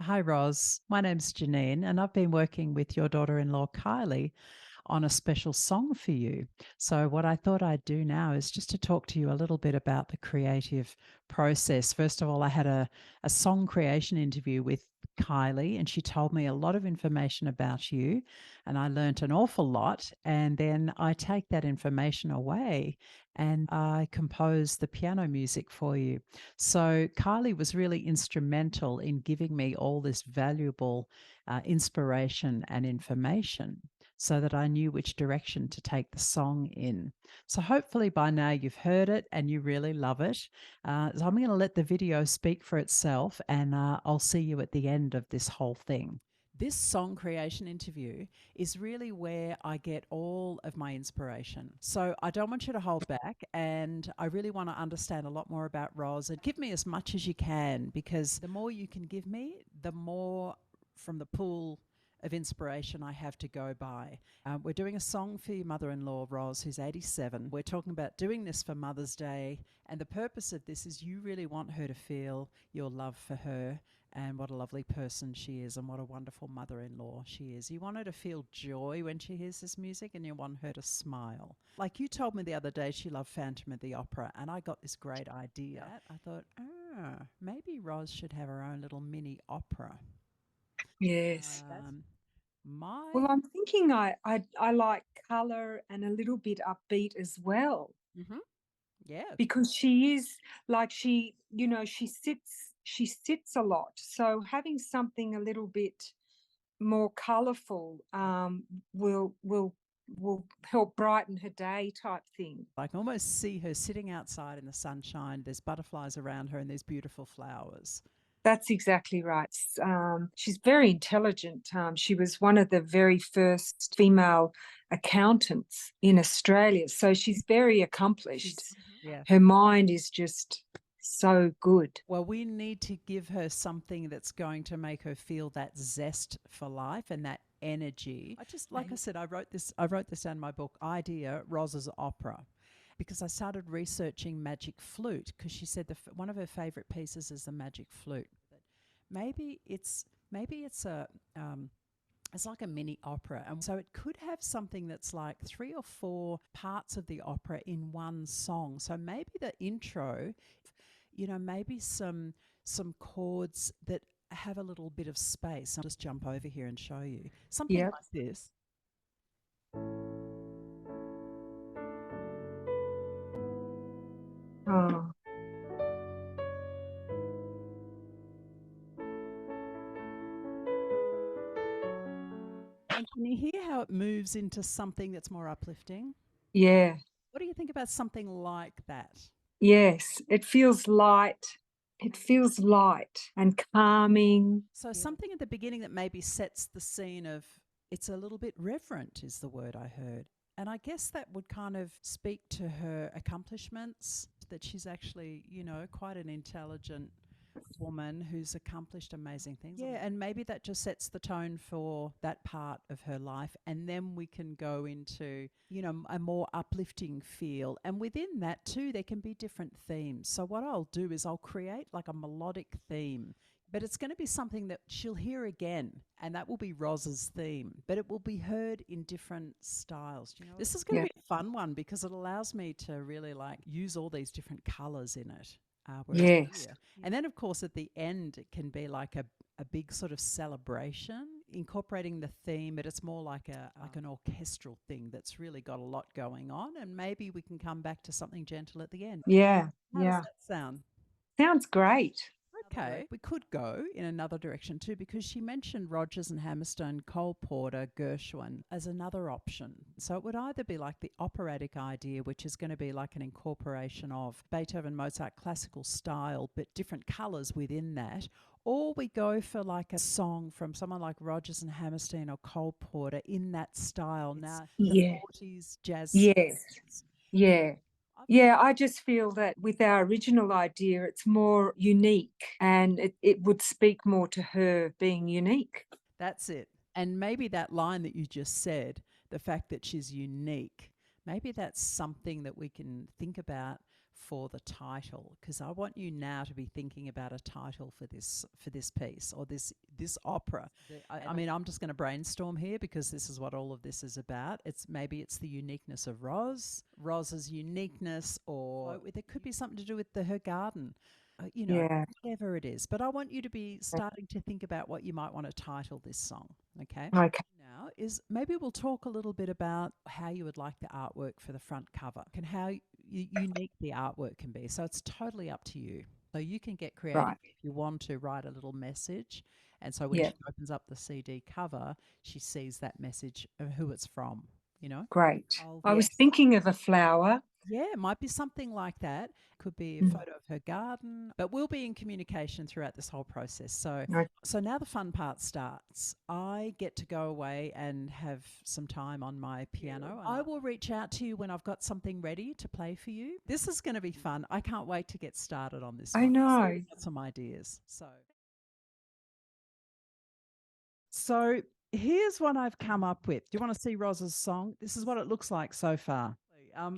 Hi, Roz. My name's Janine, and I've been working with your daughter in law, Kylie, on a special song for you. So, what I thought I'd do now is just to talk to you a little bit about the creative process. First of all, I had a song creation interview with Kylie, and she told me a lot of information about you, and I learnt an awful lot. And then I take that information away and I compose the piano music for you. So, Kylie was really instrumental in giving me all this valuable inspiration and information so that I knew which direction to take the song in. So hopefully by now you've heard it and you really love it. So I'm going to let the video speak for itself, and I'll see you at the end of this whole thing. This song creation interview is really where I get all of my inspiration. So I don't want you to hold back, and I really want to understand a lot more about Roz, and give me as much as you can, because the more you can give me, the more from the pool of inspiration I have to go by. We're doing a song for your mother-in-law, Roz, who's 87. We're talking about doing this for Mother's Day, and the purpose of this is you really want her to feel your love for her and what a lovely person she is and what a wonderful mother-in-law she is. You want her to feel joy when she hears this music, and you want her to smile. Like you told me the other day she loved Phantom of the Opera, and I got this great idea. I thought, maybe Roz should have her own little mini opera. Yes. My Well, I'm thinking I like color and a little bit upbeat as well, hmm yeah, because she is like she sits a lot. So having something a little bit more colorful will help brighten her day type thing. I can almost see her sitting outside in the sunshine. There's butterflies around her and there's beautiful flowers. That's exactly right. She's very intelligent. She was one of the very first female accountants in Australia. So she's very accomplished. Yeah. Her mind is just so good. Well, we need to give her something that's going to make her feel that zest for life and that energy. I just, like I said, I wrote this down in my book, Idea Roz's Opera, because I started researching magic flute, because she said one of her favorite pieces is the magic flute. Maybe it's a it's like a mini opera, and so it could have something that's like 3 or 4 parts of the opera in one song. So maybe the intro, maybe some chords that have a little bit of space. I'll just jump over here and show you something Yep. like this. Oh, And can you hear how it moves into something that's more uplifting? yeah. What do you think about something like that? Yes. It feels light. It feels light and calming. So something at the beginning that maybe sets the scene of, it's a little bit reverent is the word I heard. And I guess that would kind of speak to her accomplishments, that she's actually, quite an intelligent woman who's accomplished amazing things. Yeah, and maybe that just sets the tone for that part of her life. And then we can go into, a more uplifting feel. And within that, too, there can be different themes. So, what I'll do is I'll create like a melodic theme. But it's going to be something that she'll hear again, and that will be Roz's theme. But it will be heard in different styles. This is going to Yeah. be a fun one because it allows me to really like use all these different colours in it. Whereas Yes. here, and then of course at the end it can be like a big sort of celebration, incorporating the theme, but it's more like an orchestral thing that's really got a lot going on. And maybe we can come back to something gentle at the end. Yeah. How does Yeah. that sound? Sounds great. Okay, we could go in another direction too, because she mentioned Rodgers and Hammerstone, Cole Porter, Gershwin as another option. So it would either be like the operatic idea, which is going to be like an incorporation of Beethoven, Mozart, classical style, but different colours within that. Or we go for like a song from someone like Rodgers and Hammerstein or Cole Porter in that style. Now, the Yeah. 40s jazz. Yes. Yeah. Yeah, I just feel that with our original idea, it's more unique and it would speak more to her being unique. That's it. And maybe that line that you just said, the fact that she's unique, maybe that's something that we can think about for the title, because I want you now to be thinking about a title for this piece or this opera. I mean, I'm just going to brainstorm here because this is what all of this is about. Maybe it's the uniqueness of Roz's uniqueness, or there could be something to do with her garden. Yeah. Whatever it is. But I want you to be starting to think about what you might want to title this song. Okay. Okay. Now is maybe we'll talk a little bit about how you would like the artwork for the front cover and how unique the artwork can be. So it's totally up to you. So you can get creative Right. if you want to write a little message. And so when Yeah. she opens up the CD cover, she sees that message of who it's from, Great. I was Yes. thinking of a flower. Yeah, it might be something like that. Could be a Mm. photo of her garden, but we'll be in communication throughout this whole process. Okay. So now the fun part starts. I get to go away and have some time on my piano. I will reach out to you when I've got something ready to play for you. This is going to be fun. I can't wait to get started on this I one. know. I've got some ideas. So here's what I've come up with. Do you want to see Roz's song? This is what it looks like so far.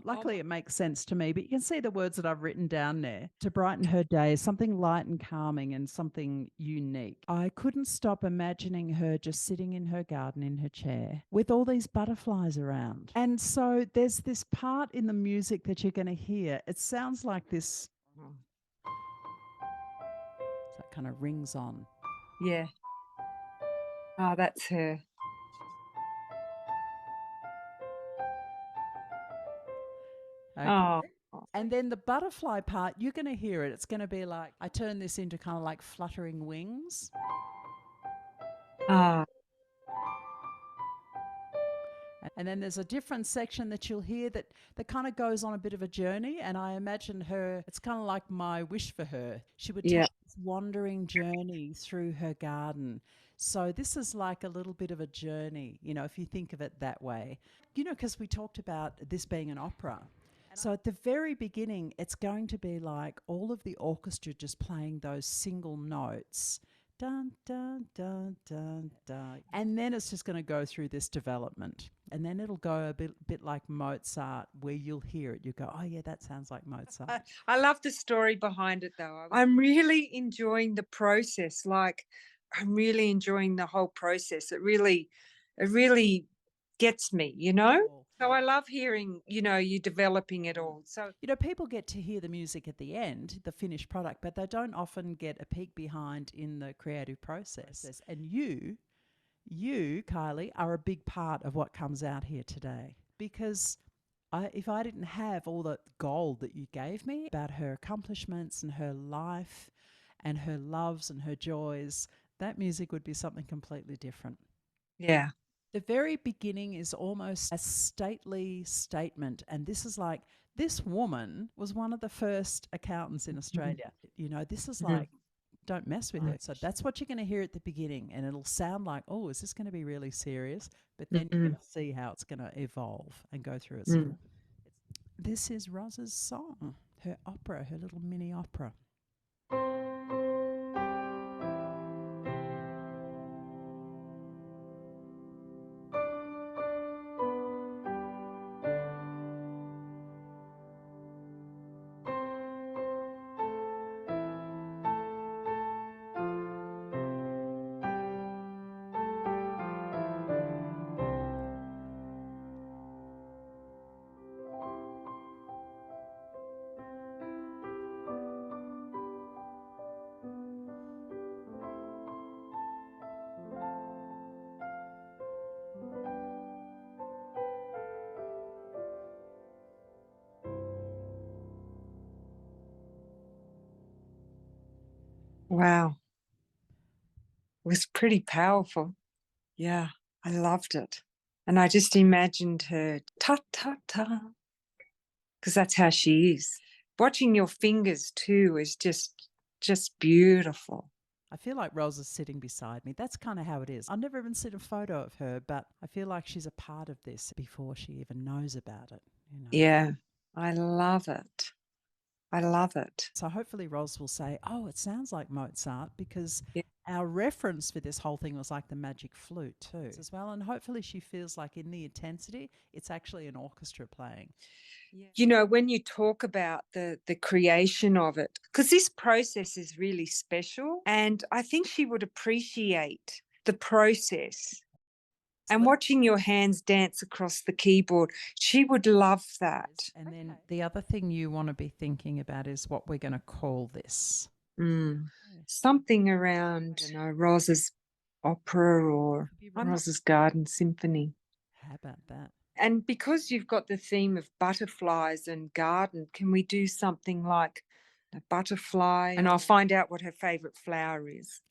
Luckily, it makes sense to me, but you can see the words that I've written down there. To brighten her day, something light and calming and something unique. I couldn't stop imagining her just sitting in her garden in her chair with all these butterflies around. And so there's this part in the music that you're going to hear. It sounds like this. So it kind of rings on. Yeah. Oh, that's her. Okay. Oh. And then the butterfly part, you're going to hear it. It's going to be like, I turn this into kind of like fluttering wings. Ah. And then there's a different section that you'll hear that kind of goes on a bit of a journey. And I imagine her, it's kind of like my wish for her. She would take this wandering journey through her garden. So this is like a little bit of a journey, if you think of it that way. Because we talked about this being an opera. So at the very beginning, it's going to be like all of the orchestra just playing those single notes. Dun, dun, dun, dun, dun. And then it's just going to go through this development. And then it'll go a bit like Mozart, where you'll hear it. You go, oh, yeah, that sounds like Mozart. I love the story behind it, though. I'm really enjoying the process. Like, I'm really enjoying the whole process. It really gets me, So I love hearing, you developing it all. So, people get to hear the music at the end, the finished product, but they don't often get a peek behind in the creative process. And you, Kylie, are a big part of what comes out here today. Because if I didn't have all the gold that you gave me about her accomplishments and her life and her loves and her joys, that music would be something completely different. Yeah. The very beginning is almost a stately statement. And this is like, this woman was one of the first accountants in Australia. This is like, don't mess with it. So that's what you're going to hear at the beginning. And it'll sound like, oh, is this going to be really serious? But then you're going to see how it's going to evolve and go through its. This is Roz's song, her opera, her little mini opera. Wow. It was pretty powerful. Yeah, I loved it. And I just imagined her ta-ta-ta, because that's how she is. Watching your fingers too is just beautiful. I feel like Roz is sitting beside me. That's kind of how it is. I've never even seen a photo of her, but I feel like she's a part of this before she even knows about it. Yeah, I love it. I love it. So hopefully Ros will say, oh, it sounds like Mozart, because Yeah. our reference for this whole thing was like the magic flute too as well. And hopefully she feels like in the intensity, it's actually an orchestra playing. You know, when you talk about the creation of it, because this process is really special, and I think she would appreciate the process. And watching your hands dance across the keyboard, she would love that. And then the other thing you want to be thinking about is what we're going to call this. Something around, you know, Roz's opera or Roz's garden symphony. How about that? And because you've got the theme of butterflies and garden, can we do something like a butterfly? And I'll find out what her favorite flower is.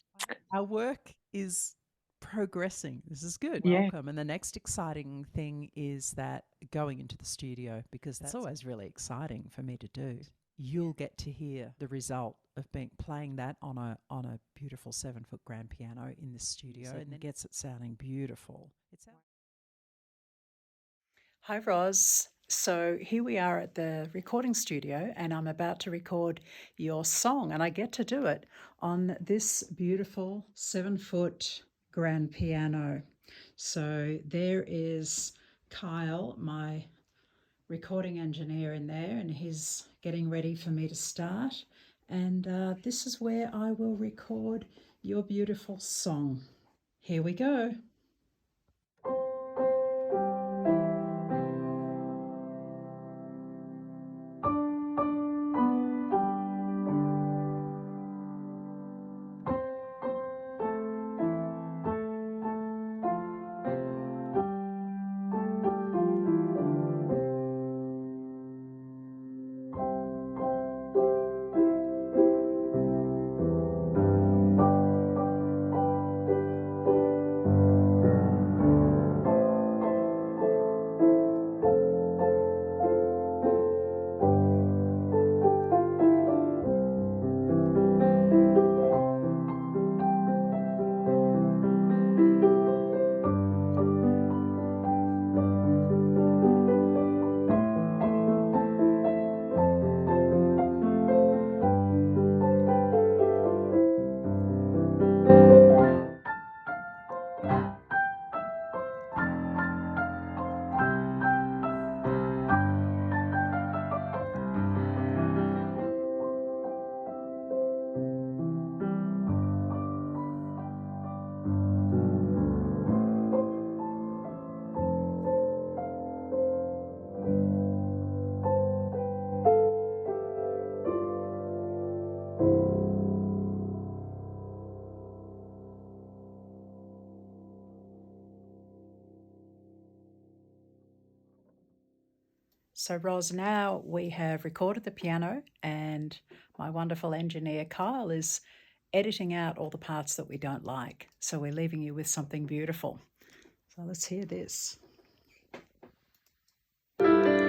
Our work is progressing. This is good. Yeah. Welcome. And the next exciting thing is that going into the studio, because that's always really exciting for me to do. You'll get to hear the result of playing that on a beautiful 7-foot grand piano in the studio, and it gets it sounding beautiful. Hi, Roz. So here we are at the recording studio, and I'm about to record your song, and I get to do it on this beautiful 7-foot grand piano. So there is Kyle, my recording engineer, in there, and he's getting ready for me to start. And this is where I will record your beautiful song. Here we go. So, Roz, now we have recorded the piano, and my wonderful engineer Kyle is editing out all the parts that we don't like. So we're leaving you with something beautiful. So let's hear this. That's better.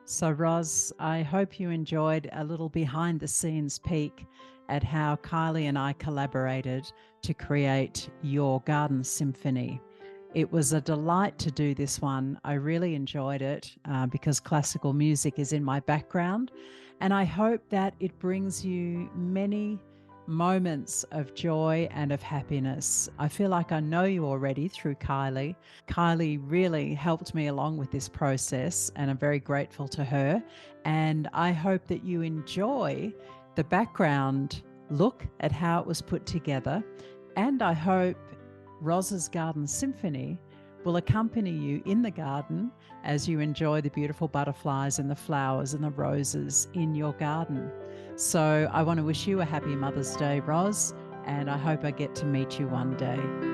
So, Roz, I hope you enjoyed a little behind the scenes peek at how Kylie and I collaborated to create your garden symphony. It was a delight to do this one. I really enjoyed it because classical music is in my background, and I hope that it brings you many moments of joy and of happiness. I feel like I know you already through Kylie. Kylie really helped me along with this process, and I'm very grateful to her. And I hope that you enjoy the background look at how it was put together. And I hope Roz's Garden Symphony will accompany you in the garden as you enjoy the beautiful butterflies and the flowers and the roses in your garden. So I want to wish you a happy Mother's Day, Roz, and I hope I get to meet you one day.